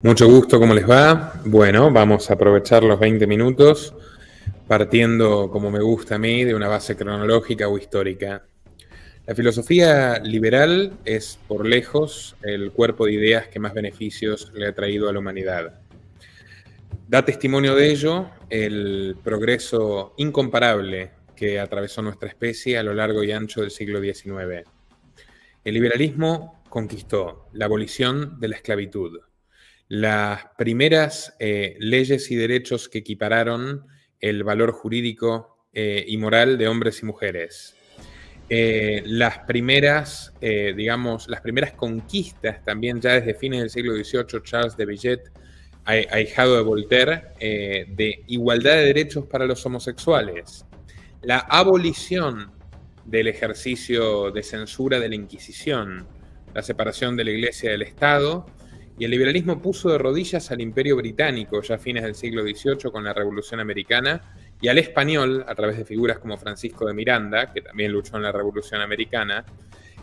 Mucho gusto, ¿cómo les va? Bueno, vamos a aprovechar los 20 minutos partiendo, como me gusta a mí, de una base cronológica o histórica. La filosofía liberal es, por lejos, el cuerpo de ideas que más beneficios le ha traído a la humanidad. Da testimonio de ello el progreso incomparable que atravesó nuestra especie a lo largo y ancho del siglo XIX. El liberalismo conquistó la abolición de la esclavitud, las primeras leyes y derechos que equipararon el valor jurídico y moral de hombres y mujeres. Las primeras conquistas también ya desde fines del siglo XVIII, Charles de Villiers, ahijado de Voltaire, de igualdad de derechos para los homosexuales. La abolición del ejercicio de censura de la Inquisición, la separación de la Iglesia del Estado, y el liberalismo puso de rodillas al Imperio Británico ya a fines del siglo XVIII con la Revolución Americana y al español a través de figuras como Francisco de Miranda, que también luchó en la Revolución Americana.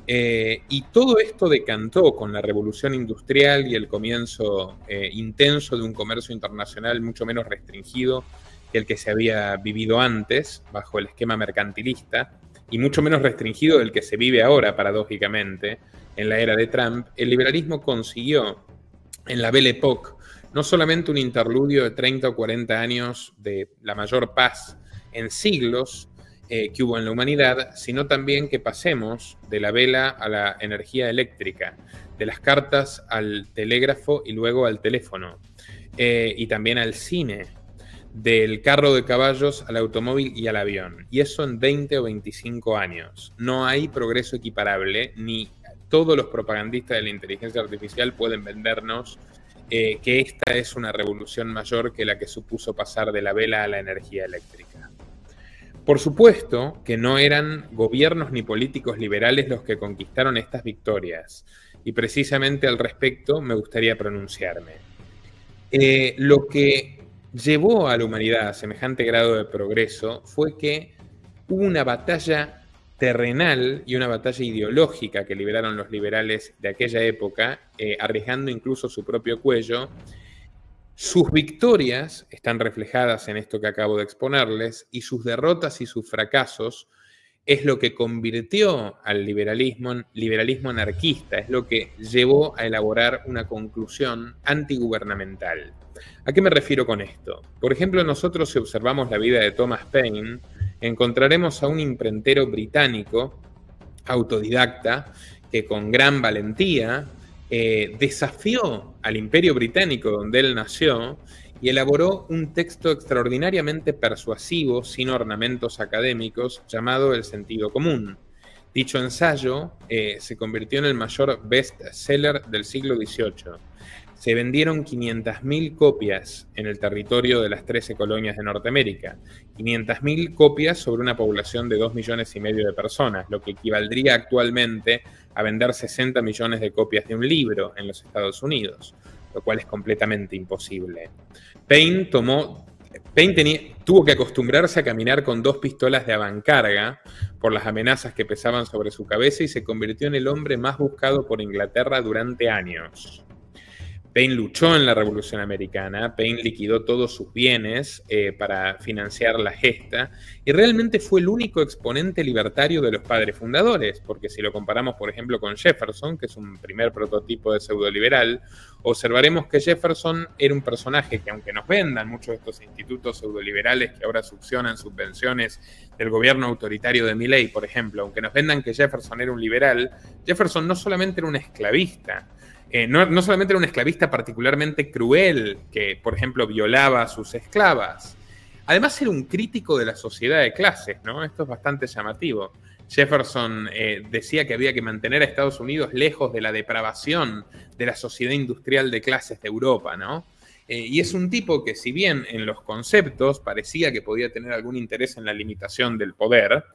Y todo esto decantó con la Revolución Industrial y el comienzo intenso de un comercio internacional mucho menos restringido que el que se había vivido antes bajo el esquema mercantilista y mucho menos restringido del que se vive ahora, paradójicamente, en la era de Trump. El liberalismo consiguió en la Belle Époque no solamente un interludio de 30 o 40 años de la mayor paz en siglos que hubo en la humanidad, sino también que pasemos de la vela a la energía eléctrica, de las cartas al telégrafo y luego al teléfono, y también al cine, del carro de caballos al automóvil y al avión. Y eso en 20 o 25 años. No hay progreso equiparable, ni todos los propagandistas de la inteligencia artificial pueden vendernos que esta es una revolución mayor que la que supuso pasar de la vela a la energía eléctrica. Por supuesto que no eran gobiernos ni políticos liberales los que conquistaron estas victorias, y precisamente al respecto me gustaría pronunciarme. Lo que llevó a la humanidad a semejante grado de progreso fue que hubo una batalla terrenal y una batalla ideológica que libraron los liberales de aquella época, arriesgando incluso su propio cuello. Sus victorias están reflejadas en esto que acabo de exponerles, y sus derrotas y sus fracasos es lo que convirtió al liberalismo anarquista, es lo que llevó a elaborar una conclusión antigubernamental. ¿A qué me refiero con esto? Por ejemplo, nosotros, si observamos la vida de Thomas Paine, encontraremos a un imprentero británico autodidacta que con gran valentía desafió al Imperio Británico donde él nació y elaboró un texto extraordinariamente persuasivo, sin ornamentos académicos, llamado El sentido común. Dicho ensayo se convirtió en el mayor best-seller del siglo XVIII. Se vendieron 500.000 copias en el territorio de las 13 colonias de Norteamérica. 500.000 copias sobre una población de 2,5 millones de personas, lo que equivaldría actualmente a vender 60 millones de copias de un libro en los Estados Unidos, lo cual es completamente imposible. Paine tuvo que acostumbrarse a caminar con 2 pistolas de avancarga por las amenazas que pesaban sobre su cabeza y se convirtió en el hombre más buscado por Inglaterra durante años. Paine luchó en la Revolución Americana, Paine liquidó todos sus bienes para financiar la gesta y realmente fue el único exponente libertario de los padres fundadores, porque si lo comparamos, por ejemplo, con Jefferson, que es un primer prototipo de pseudoliberal, observaremos que Jefferson era un personaje que, aunque nos vendan muchos de estos institutos pseudoliberales que ahora succionan subvenciones del gobierno autoritario de Milley, por ejemplo, aunque nos vendan que Jefferson era un liberal, Jefferson no solamente era un esclavista, no solamente era un esclavista particularmente cruel, que, por ejemplo, violaba a sus esclavas. Además, era un crítico de la sociedad de clases, ¿no? Esto es bastante llamativo. Jefferson decía que había que mantener a Estados Unidos lejos de la depravación de la sociedad industrial de clases de Europa, ¿no? Y es un tipo que, si bien en los conceptos parecía que podía tener algún interés en la limitación del poder,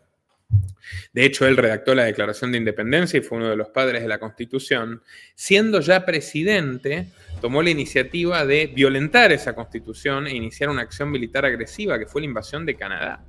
de hecho, él redactó la Declaración de Independencia y fue uno de los padres de la Constitución. Siendo ya presidente, tomó la iniciativa de violentar esa Constitución e iniciar una acción militar agresiva, que fue la invasión de Canadá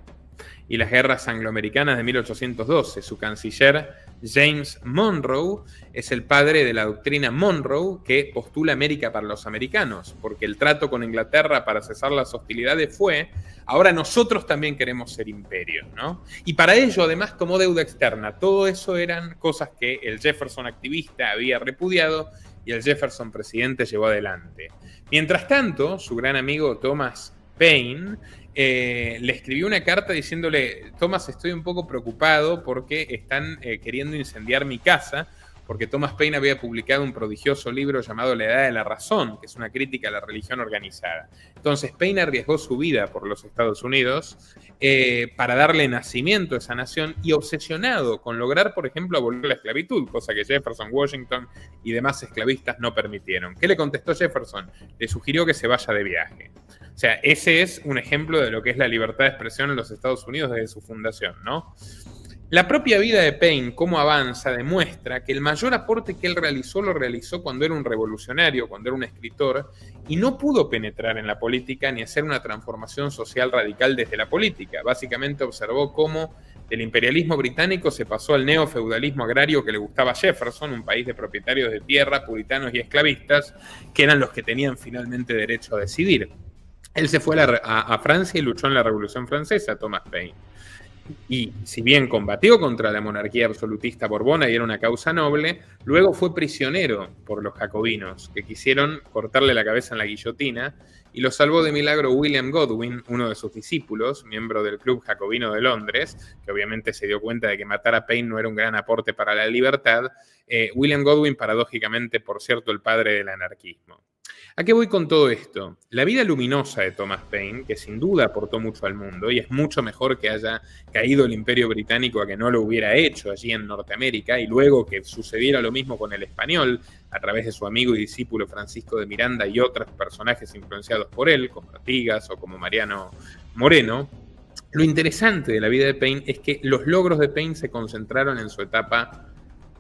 y las guerras angloamericanas de 1812. Su canciller, James Monroe es el padre de la doctrina Monroe que postula América para los americanos, porque el trato con Inglaterra para cesar las hostilidades fue, ahora nosotros también queremos ser imperio, ¿no? Y para ello además tomó deuda externa. Todo eso eran cosas que el Jefferson activista había repudiado y el Jefferson presidente llevó adelante. Mientras tanto, su gran amigo Thomas Paine le escribió una carta diciéndole: Thomas, estoy un poco preocupado porque están queriendo incendiar mi casa, porque Thomas Paine había publicado un prodigioso libro llamado La Edad de la Razón, que es una crítica a la religión organizada. Entonces Paine arriesgó su vida por los Estados Unidos para darle nacimiento a esa nación, y obsesionado con lograr, por ejemplo, abolir la esclavitud, cosa que Jefferson, Washington y demás esclavistas no permitieron. ¿Qué le contestó Jefferson? Le sugirió que se vaya de viaje. O sea, ese es un ejemplo de lo que es la libertad de expresión en los Estados Unidos desde su fundación, ¿no? La propia vida de Paine, cómo avanza, demuestra que el mayor aporte que él realizó lo realizó cuando era un revolucionario, cuando era un escritor, y no pudo penetrar en la política ni hacer una transformación social radical desde la política. Básicamente observó cómo del imperialismo británico se pasó al neofeudalismo agrario que le gustaba a Jefferson, un país de propietarios de tierra, puritanos y esclavistas, que eran los que tenían finalmente derecho a decidir. Él se fue a Francia y luchó en la Revolución Francesa, Thomas Paine. Y si bien combatió contra la monarquía absolutista borbona y era una causa noble, luego fue prisionero por los jacobinos, que quisieron cortarle la cabeza en la guillotina, y lo salvó de milagro William Godwin, uno de sus discípulos, miembro del Club Jacobino de Londres, que obviamente se dio cuenta de que matar a Paine no era un gran aporte para la libertad. William Godwin, paradójicamente, por cierto, el padre del anarquismo. ¿A qué voy con todo esto? La vida luminosa de Thomas Paine, que sin duda aportó mucho al mundo, y es mucho mejor que haya caído el Imperio Británico a que no lo hubiera hecho allí en Norteamérica, y luego que sucediera lo mismo con el español, a través de su amigo y discípulo Francisco de Miranda y otros personajes influenciados por él, como Artigas o como Mariano Moreno. Lo interesante de la vida de Paine es que los logros de Paine se concentraron en su etapa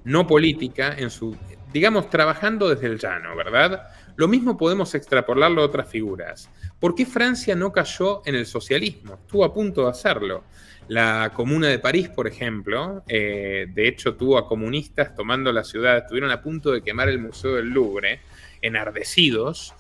no política, en su, digamos, trabajando desde el llano, ¿verdad? Lo mismo podemos extrapolarlo a otras figuras. ¿Por qué Francia no cayó en el socialismo? Estuvo a punto de hacerlo. La Comuna de París, por ejemplo, de hecho tuvo a comunistas tomando la ciudad, estuvieron a punto de quemar el Museo del Louvre, enardecidos.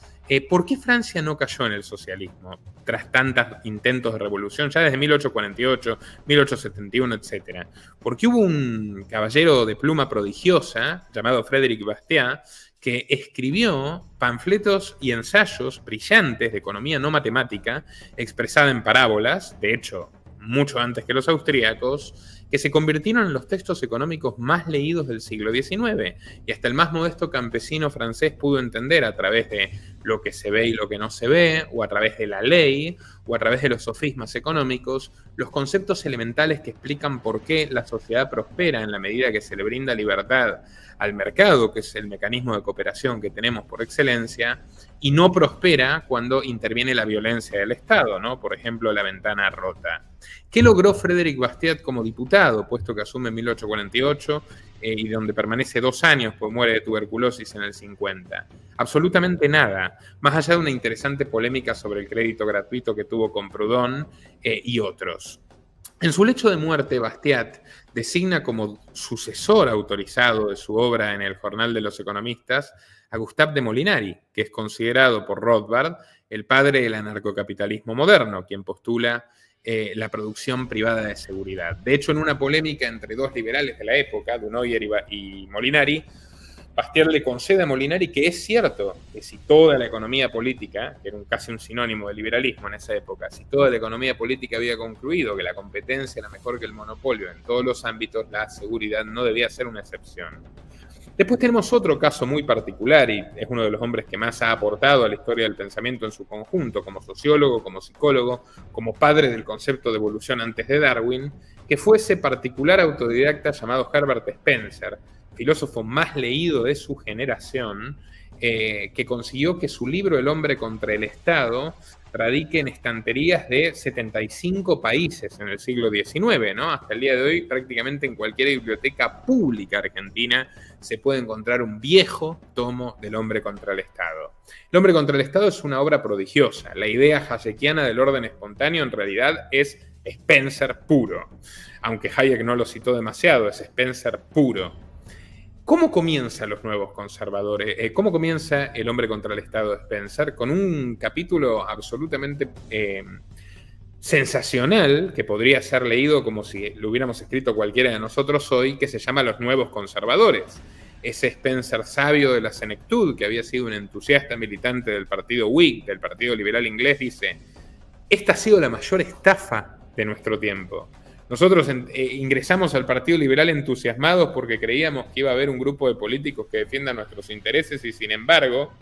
¿Por qué Francia no cayó en el socialismo tras tantos intentos de revolución, ya desde 1848, 1871, etc.? Porque hubo un caballero de pluma prodigiosa llamado Frédéric Bastiat, que escribió panfletos y ensayos brillantes de economía no matemática, expresada en parábolas, de hecho, mucho antes que los austríacos, que se convirtieron en los textos económicos más leídos del siglo XIX, y hasta el más modesto campesino francés pudo entender a través de lo que se ve y lo que no se ve, o a través de la ley, o a través de los sofismas económicos, los conceptos elementales que explican por qué la sociedad prospera en la medida que se le brinda libertad al mercado, que es el mecanismo de cooperación que tenemos por excelencia, y no prospera cuando interviene la violencia del Estado, ¿no? Por ejemplo, la ventana rota. ¿Qué logró Frédéric Bastiat como diputado, puesto que asume en 1848 y donde permanece 2 años, pues muere de tuberculosis en el 50? Absolutamente nada, más allá de una interesante polémica sobre el crédito gratuito que tuvo con Proudhon y otros. En su lecho de muerte, Bastiat designa como sucesor autorizado de su obra en el Jornal de los Economistas a Gustave de Molinari, que es considerado por Rothbard el padre del anarcocapitalismo moderno, quien postula la producción privada de seguridad. De hecho, en una polémica entre dos liberales de la época, Dunoyer y Molinari, Bastiat le concede a Molinari que es cierto que si toda la economía política, que era casi un sinónimo de liberalismo en esa época, si toda la economía política había concluido que la competencia era mejor que el monopolio en todos los ámbitos, la seguridad no debía ser una excepción. Después tenemos otro caso muy particular, y es uno de los hombres que más ha aportado a la historia del pensamiento en su conjunto, como sociólogo, como psicólogo, como padre del concepto de evolución antes de Darwin, que fue ese particular autodidacta llamado Herbert Spencer, filósofo más leído de su generación, que consiguió que su libro El hombre contra el Estado radique en estanterías de 75 países en el siglo XIX, ¿no? Hasta el día de hoy, prácticamente en cualquier biblioteca pública argentina se puede encontrar un viejo tomo del hombre contra el Estado. El hombre contra el Estado es una obra prodigiosa. La idea hayekiana del orden espontáneo en realidad es Spencer puro. Aunque Hayek no lo citó demasiado, es Spencer puro. ¿Cómo comienza Los Nuevos Conservadores? ¿Cómo comienza El hombre contra el Estado de Spencer? Con un capítulo absolutamente sensacional, que podría ser leído como si lo hubiéramos escrito cualquiera de nosotros hoy, que se llama Los Nuevos Conservadores. Ese Spencer sabio de la senectud, que había sido un entusiasta militante del partido Whig, del Partido Liberal Inglés, dice: esta ha sido la mayor estafa de nuestro tiempo. Nosotros ingresamos al Partido Liberal entusiasmados porque creíamos que iba a haber un grupo de políticos que defiendan nuestros intereses y, sin embargo,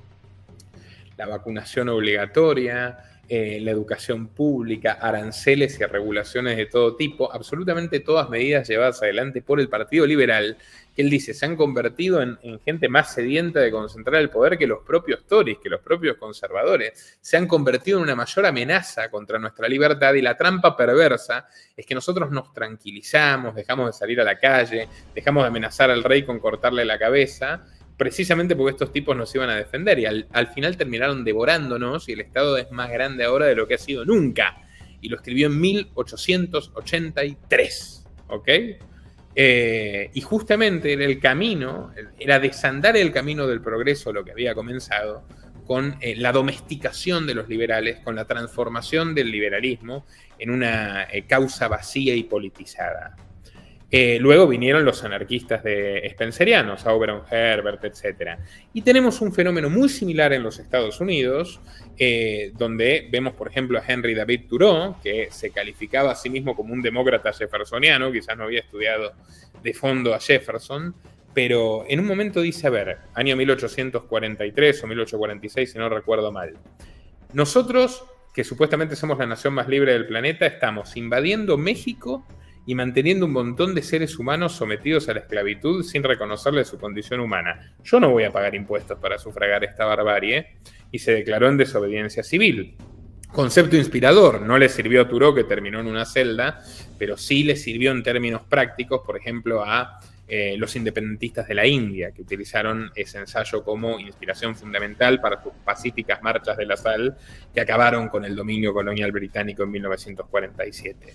la vacunación obligatoria, la educación pública, aranceles y regulaciones de todo tipo, absolutamente todas medidas llevadas adelante por el Partido Liberal, que él dice se han convertido en gente más sedienta de concentrar el poder que los propios Tories, que los propios conservadores, se han convertido en una mayor amenaza contra nuestra libertad, y la trampa perversa es que nosotros nos tranquilizamos, dejamos de salir a la calle, dejamos de amenazar al rey con cortarle la cabeza, precisamente porque estos tipos nos iban a defender, y al final terminaron devorándonos, y el Estado es más grande ahora de lo que ha sido nunca. Y lo escribió en 1883, ¿ok? Y justamente era el camino, era desandar el camino del progreso lo que había comenzado, con la domesticación de los liberales, con la transformación del liberalismo en una causa vacía y politizada. Luego vinieron los anarquistas spencerianos, Auberon, Herbert, etc. Y tenemos un fenómeno muy similar en los Estados Unidos, donde vemos, por ejemplo, a Henry David Thoreau, que se calificaba a sí mismo como un demócrata jeffersoniano, quizás no había estudiado de fondo a Jefferson, pero en un momento dice, a ver, año 1843 o 1846, si no recuerdo mal, nosotros, que supuestamente somos la nación más libre del planeta, estamos invadiendo México y manteniendo un montón de seres humanos sometidos a la esclavitud sin reconocerle su condición humana. Yo no voy a pagar impuestos para sufragar esta barbarie, y se declaró en desobediencia civil. Concepto inspirador, no le sirvió a Thoreau, que terminó en una celda, pero sí le sirvió en términos prácticos, por ejemplo, a los independentistas de la India, que utilizaron ese ensayo como inspiración fundamental para sus pacíficas marchas de la sal, que acabaron con el dominio colonial británico en 1947.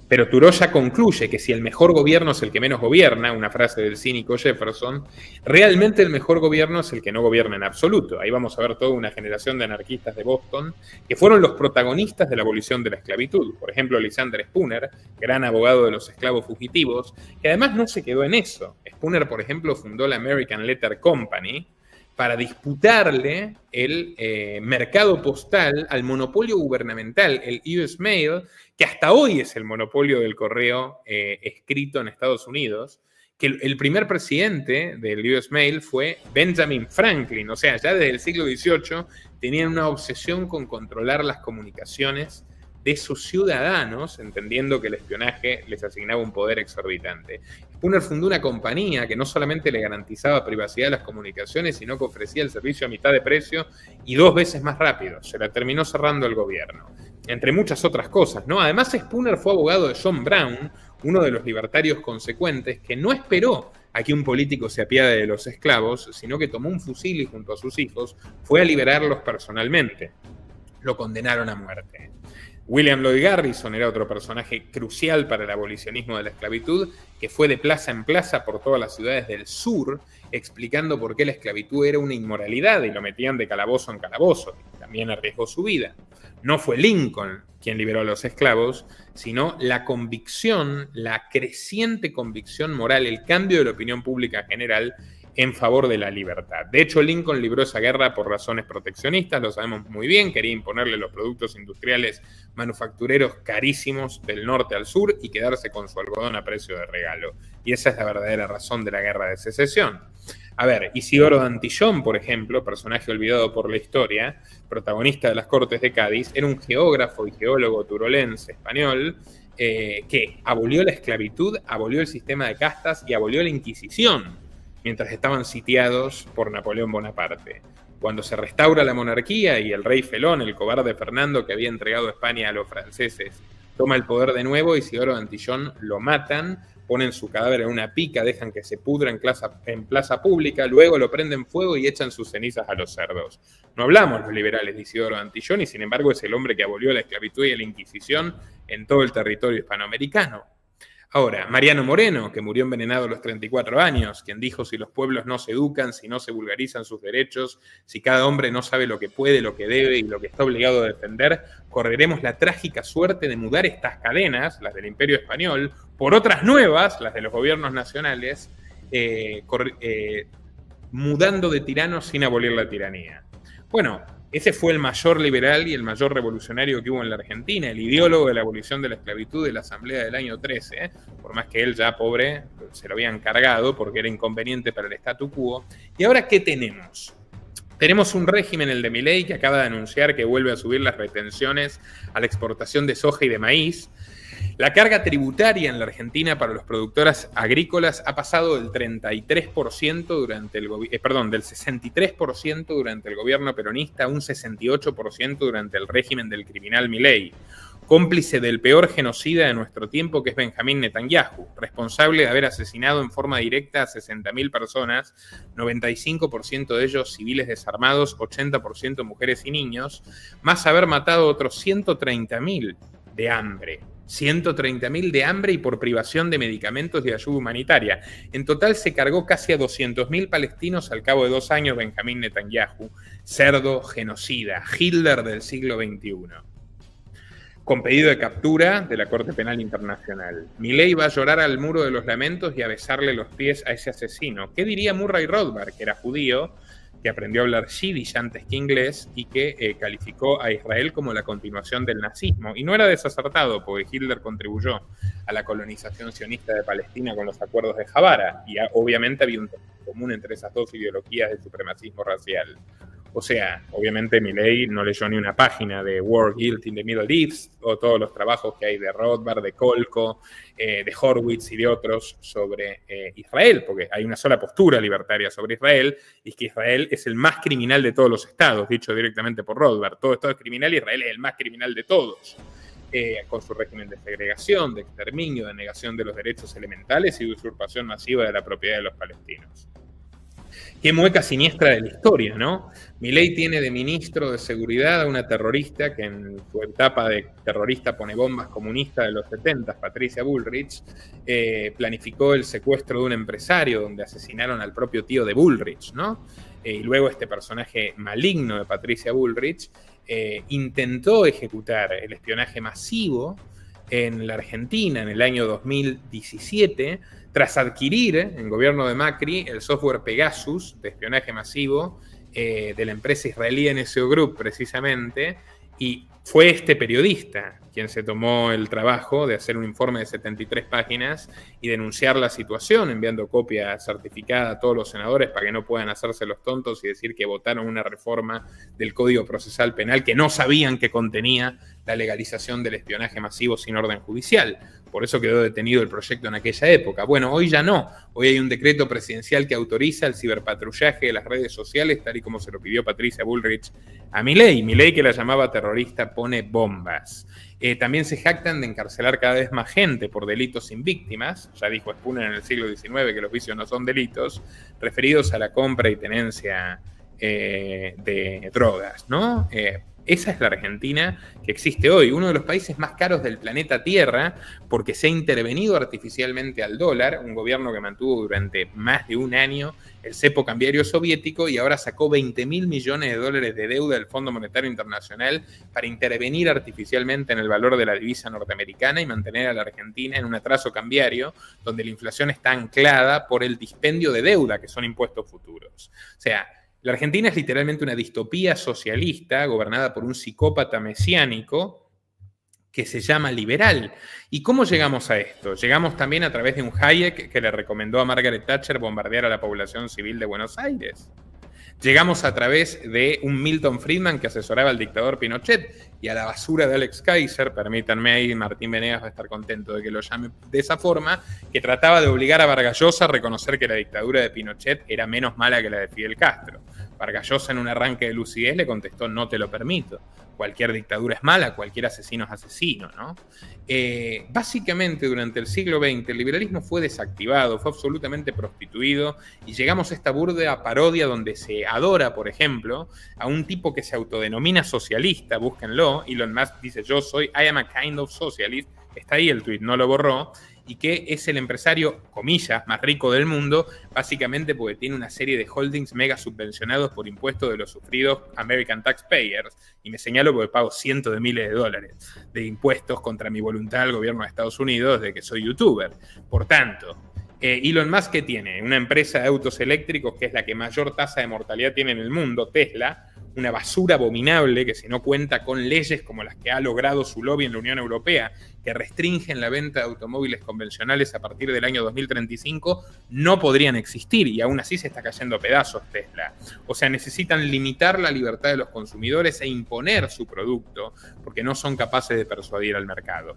Pero Thoreau ya concluye que si el mejor gobierno es el que menos gobierna, una frase del cínico Jefferson, realmente el mejor gobierno es el que no gobierna en absoluto. Ahí vamos a ver toda una generación de anarquistas de Boston que fueron los protagonistas de la abolición de la esclavitud. Por ejemplo, Lysander Spooner, gran abogado de los esclavos fugitivos, que además no se quedó en eso. Spooner, por ejemplo, fundó la American Letter Company para disputarle el mercado postal al monopolio gubernamental, el US Mail, que hasta hoy es el monopolio del correo escrito en Estados Unidos, que el primer presidente del US Mail fue Benjamin Franklin. O sea, ya desde el siglo XVIII tenían una obsesión con controlar las comunicaciones de sus ciudadanos, entendiendo que el espionaje les asignaba un poder exorbitante. Spooner fundó una compañía que no solamente le garantizaba privacidad de las comunicaciones, sino que ofrecía el servicio a mitad de precio y 2 veces más rápido. Se la terminó cerrando el gobierno, entre muchas otras cosas, ¿no? Además, Spooner fue abogado de John Brown, uno de los libertarios consecuentes, que no esperó a que un político se apiade de los esclavos, sino que tomó un fusil y, junto a sus hijos, fue a liberarlos personalmente. Lo condenaron a muerte. William Lloyd Garrison era otro personaje crucial para el abolicionismo de la esclavitud, que fue de plaza en plaza por todas las ciudades del sur, explicando por qué la esclavitud era una inmoralidad, y lo metían de calabozo en calabozo. También arriesgó su vida. No fue Lincoln quien liberó a los esclavos, sino la convicción, la creciente convicción moral, el cambio de la opinión pública general en favor de la libertad. De hecho, Lincoln libró esa guerra por razones proteccionistas, lo sabemos muy bien, quería imponerle los productos industriales manufactureros carísimos del norte al sur y quedarse con su algodón a precio de regalo. Y esa es la verdadera razón de la guerra de secesión. A ver, Isidoro Dantillón, por ejemplo, personaje olvidado por la historia, protagonista de las Cortes de Cádiz, era un geógrafo y geólogo turolense español que abolió la esclavitud, abolió el sistema de castas y abolió la Inquisición mientras estaban sitiados por Napoleón Bonaparte. Cuando se restaura la monarquía y el rey Felón, el cobarde Fernando que había entregado España a los franceses, toma el poder de nuevo, Isidoro Dantillón lo matan ponen su cadáver en una pica, dejan que se pudra en plaza pública, luego lo prenden fuego y echan sus cenizas a los cerdos. No hablamos los liberales de Isidoro Antillón, y sin embargo es el hombre que abolió la esclavitud y la Inquisición en todo el territorio hispanoamericano. Ahora, Mariano Moreno, que murió envenenado a los 34 años, quien dijo: si los pueblos no se educan, si no se vulgarizan sus derechos, si cada hombre no sabe lo que puede, lo que debe y lo que está obligado a defender, correremos la trágica suerte de mudar estas cadenas, las del Imperio Español, por otras nuevas, las de los gobiernos nacionales, mudando de tiranos sin abolir la tiranía. Bueno, ese fue el mayor liberal y el mayor revolucionario que hubo en la Argentina, el ideólogo de la abolición de la esclavitud de la Asamblea del año 13, por más que él ya, pobre, se lo habían cargado porque era inconveniente para el statu quo. ¿Y ahora qué tenemos? Tenemos un régimen, el de Milei, que acaba de anunciar que vuelve a subir las retenciones a la exportación de soja y de maíz. La carga tributaria en la Argentina para los productores agrícolas ha pasado del 33% durante del 63% durante el gobierno peronista a un 68% durante el régimen del criminal Milei, cómplice del peor genocida de nuestro tiempo, que es Benjamín Netanyahu, responsable de haber asesinado en forma directa a 60.000 personas, 95% de ellos civiles desarmados, 80% mujeres y niños, más haber matado a otros 130.000 de hambre. 130.000 de hambre y por privación de medicamentos y ayuda humanitaria. En total se cargó casi a 200.000 palestinos al cabo de 2 años Benjamín Netanyahu, cerdo genocida, Hitler del siglo XXI. Con pedido de captura de la Corte Penal Internacional. Milei va a llorar al muro de los lamentos y a besarle los pies a ese asesino. ¿Qué diría Murray Rothbard, que era judío, que aprendió a hablar yiddish antes que inglés y que calificó a Israel como la continuación del nazismo? Y no era desacertado, porque Hitler contribuyó a la colonización sionista de Palestina con los acuerdos de Javara, y obviamente había un tema común entre esas dos ideologías del supremacismo racial. O sea, obviamente Milei no leyó ni una página de War, Guilt in the Middle East, o todos los trabajos que hay de Rothbard, de Kolko, de Horowitz y de otros sobre Israel, porque hay una sola postura libertaria sobre Israel, y es que Israel es el más criminal de todos los estados, dicho directamente por Rothbard. Todo estado es criminal y Israel es el más criminal de todos, con su régimen de segregación, de exterminio, de negación de los derechos elementales y de usurpación masiva de la propiedad de los palestinos. Qué mueca siniestra de la historia, ¿no? Milei tiene de ministro de seguridad a una terrorista que en su etapa de terrorista pone bombas comunista de los 70, Patricia Bullrich, planificó el secuestro de un empresario donde asesinaron al propio tío de Bullrich, ¿no? Y luego este personaje maligno de Patricia Bullrich intentó ejecutar el espionaje masivo en la Argentina en el año 2017, tras adquirir en gobierno de Macri el software Pegasus de espionaje masivo de la empresa israelí NSO Group, precisamente, y fue este periodista quien se tomó el trabajo de hacer un informe de 73 páginas y denunciar la situación, enviando copia certificada a todos los senadores para que no puedan hacerse los tontos y decir que votaron una reforma del Código Procesal Penal que no sabían que contenía la legalización del espionaje masivo sin orden judicial. Por eso quedó detenido el proyecto en aquella época. Bueno, hoy ya no. Hoy hay un decreto presidencial que autoriza el ciberpatrullaje de las redes sociales, tal y como se lo pidió Patricia Bullrich a Milei. Milei, que la llamaba terrorista, pone bombas. También se jactan de encarcelar cada vez más gente por delitos sin víctimas. Ya dijo Spooner en el siglo XIX que los vicios no son delitos, referidos a la compra y tenencia de drogas, ¿no? Esa es la Argentina que existe hoy, uno de los países más caros del planeta Tierra, porque se ha intervenido artificialmente al dólar, un gobierno que mantuvo durante más de un año el cepo cambiario soviético y ahora sacó 20.000 millones de dólares de deuda del Fondo Monetario Internacional para intervenir artificialmente en el valor de la divisa norteamericana y mantener a la Argentina en un atraso cambiario donde la inflación está anclada por el dispendio de deuda, que son impuestos futuros. O sea, la Argentina es literalmente una distopía socialista gobernada por un psicópata mesiánico que se llama liberal. ¿Y cómo llegamos a esto? Llegamos también a través de un Hayek que le recomendó a Margaret Thatcher bombardear a la población civil de Buenos Aires. Llegamos a través de un Milton Friedman que asesoraba al dictador Pinochet y a la basura de Alex Kaiser, permítanme ahí, Martín Venegas va a estar contento de que lo llame de esa forma, que trataba de obligar a Vargas Llosa a reconocer que la dictadura de Pinochet era menos mala que la de Fidel Castro. Vargas Llosa, en un arranque de lucidez, le contestó: no te lo permito. Cualquier dictadura es mala, cualquier asesino es asesino, ¿no? Básicamente, durante el siglo XX, el liberalismo fue desactivado, fue absolutamente prostituido, y llegamos a esta burda parodia donde se adora, por ejemplo, a un tipo que se autodenomina socialista, búsquenlo. Elon Musk dice: yo soy, I am a kind of socialist, está ahí el tweet, no lo borró, y que es el empresario, comillas, más rico del mundo, básicamente porque tiene una serie de holdings mega subvencionados por impuestos de los sufridos American taxpayers, y me señalo porque pago cientos de miles de dólares de impuestos contra mi voluntad al gobierno de Estados Unidos desde que soy youtuber. Por tanto, Elon Musk, ¿qué tiene? Una empresa de autos eléctricos que es la que mayor tasa de mortalidad tiene en el mundo, Tesla, una basura abominable que, si no cuenta con leyes como las que ha logrado su lobby en la Unión Europea, que restringen la venta de automóviles convencionales a partir del año 2035, no podrían existir, y aún así se está cayendo a pedazos Tesla. O sea, necesitan limitar la libertad de los consumidores e imponer su producto porque no son capaces de persuadir al mercado.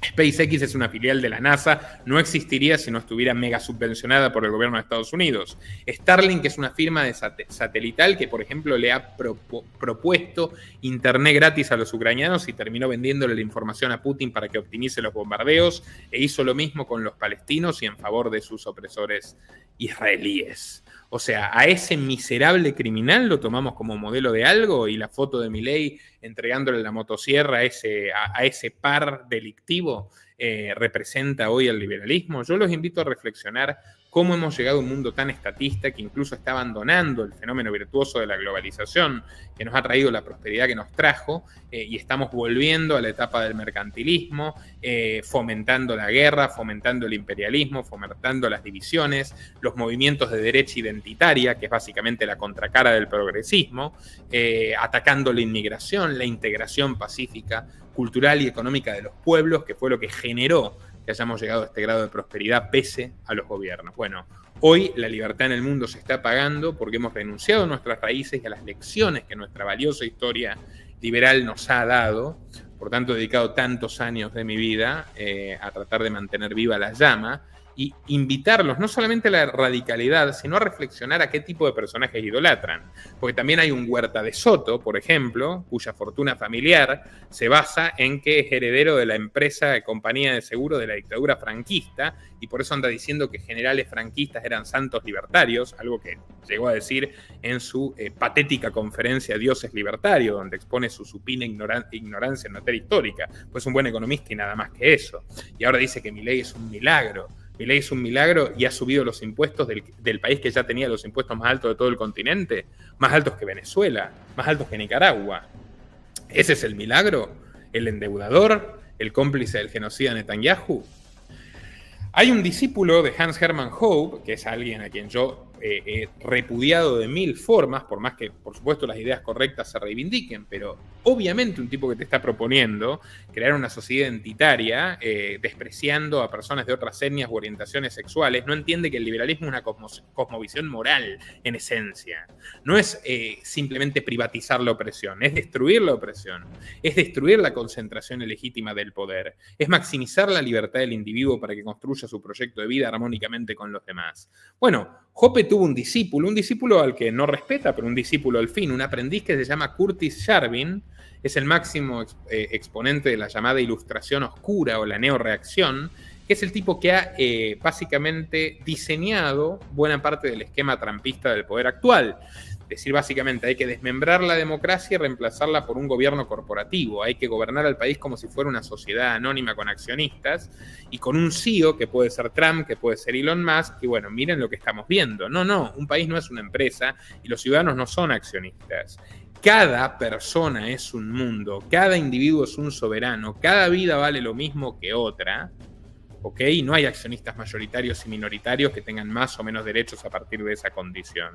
SpaceX es una filial de la NASA, no existiría si no estuviera mega subvencionada por el gobierno de Estados Unidos. Starlink es una firma de satelital que, por ejemplo, le ha propuesto internet gratis a los ucranianos y terminó vendiéndole la información a Putin para que optimice los bombardeos, e hizo lo mismo con los palestinos y en favor de sus opresores israelíes. O sea, a ese miserable criminal lo tomamos como modelo de algo, y la foto de Milei entregándole la motosierra a ese par delictivo representa hoy al liberalismo. Yo los invito a reflexionar cómo hemos llegado a un mundo tan estatista que incluso está abandonando el fenómeno virtuoso de la globalización que nos ha traído la prosperidad que nos trajo, y estamos volviendo a la etapa del mercantilismo, fomentando la guerra, fomentando el imperialismo, fomentando las divisiones, los movimientos de derecha identitaria, que es básicamente la contracara del progresismo, atacando la inmigración, la integración pacífica, cultural y económica de los pueblos, que fue lo que generó que hayamos llegado a este grado de prosperidad pese a los gobiernos. Bueno, hoy la libertad en el mundo se está pagando porque hemos renunciado a nuestras raíces y a las lecciones que nuestra valiosa historia liberal nos ha dado. Por tanto, he dedicado tantos años de mi vida a tratar de mantener viva la llama y invitarlos no solamente a la radicalidad, sino a reflexionar a qué tipo de personajes idolatran. Porque también hay un Huerta de Soto, por ejemplo, cuya fortuna familiar se basa en que es heredero de la empresa de compañía de seguro de la dictadura franquista, y por eso anda diciendo que generales franquistas eran santos libertarios, algo que llegó a decir en su patética conferencia Dios es libertario, donde expone su supina ignorancia en materia histórica. Pues un buen economista y nada más que eso. Y ahora dice que Milei es un milagro. Milei es un milagro y ha subido los impuestos del país que ya tenía los impuestos más altos de todo el continente, más altos que Venezuela, más altos que Nicaragua. ¿Ese es el milagro? ¿El endeudador? ¿El cómplice del genocida Netanyahu? Hay un discípulo de Hans Hermann Hoppe, que es alguien a quien yo he repudiado de mil formas, por más que, por supuesto, las ideas correctas se reivindiquen, pero obviamente un tipo que te está proponiendo crear una sociedad identitaria, despreciando a personas de otras etnias u orientaciones sexuales, no entiende que el liberalismo es una cosmovisión moral, en esencia. No es simplemente privatizar la opresión, es destruir la opresión, es destruir la concentración ilegítima del poder, es maximizar la libertad del individuo para que construya su proyecto de vida armónicamente con los demás. Bueno, Hoppe tuvo un discípulo al que no respeta, pero un discípulo al fin, un aprendiz que se llama Curtis Yarvin, es el máximo exponente de la llamada ilustración oscura o la neoreacción, que es el tipo que ha básicamente diseñado buena parte del esquema trampista del poder actual. Es decir, básicamente hay que desmembrar la democracia y reemplazarla por un gobierno corporativo. Hay que gobernar al país como si fuera una sociedad anónima con accionistas y con un CEO que puede ser Trump, que puede ser Elon Musk. Y bueno, miren lo que estamos viendo. No, un país no es una empresa y los ciudadanos no son accionistas. Cada persona es un mundo, cada individuo es un soberano, cada vida vale lo mismo que otra. ¿Ok? No hay accionistas mayoritarios y minoritarios que tengan más o menos derechos a partir de esa condición.